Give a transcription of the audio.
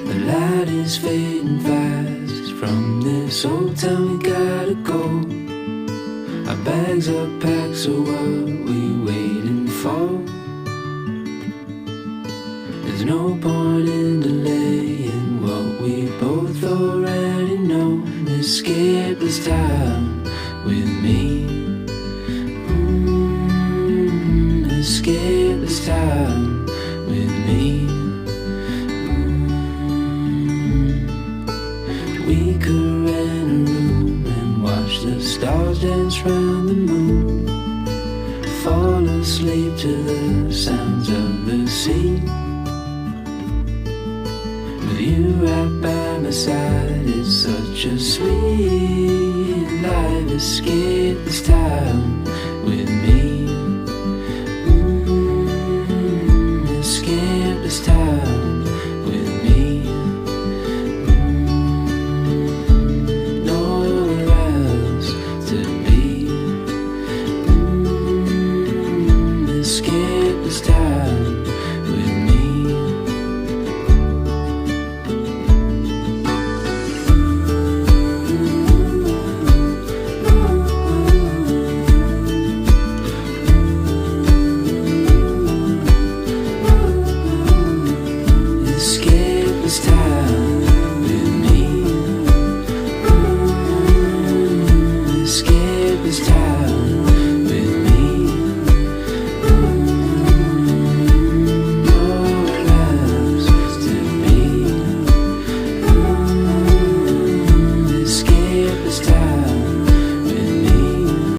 The light is fading fast. From this old town we gotta go. Our bags are packed, so what we waiting for? There's no point in delaying what we both already know. Escape this time with me. Escape this time with me. We could rent a room and watch the stars dance round the moon. Fall asleep to the sounds of the sea. With you right by my side, it's such a sweet life. Escape this time